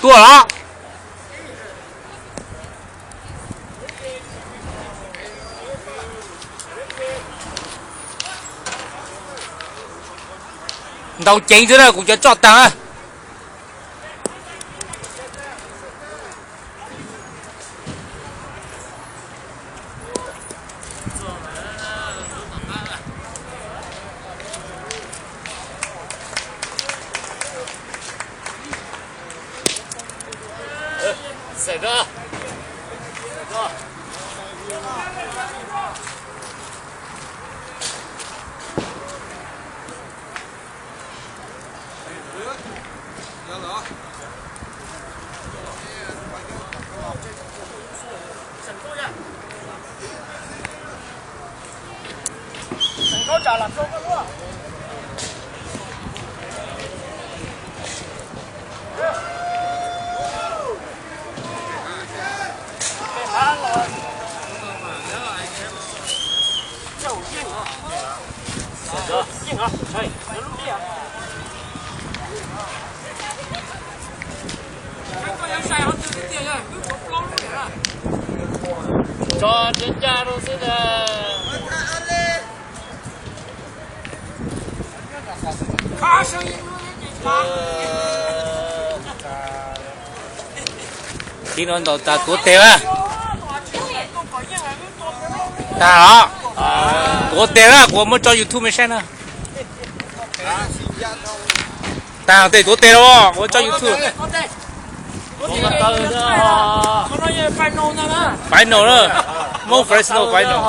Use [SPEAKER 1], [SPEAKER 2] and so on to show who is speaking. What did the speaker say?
[SPEAKER 1] 多了。Đâu chạy thế nào cũng cho chọt ta. Xảy ra. Có trả làm sao luôn. Yên hả? Đây, nó lúc đi à? Anh có em xài hơn từ tiền rồi, cứ có lâu lúc đấy à? Cho chuyên gia đâu xin là... Khá声音听到到打多点啊！打了，多点了，我们找 YouTube 没删呢。打对多点了，我找 YouTube。final 了，冇 first no final。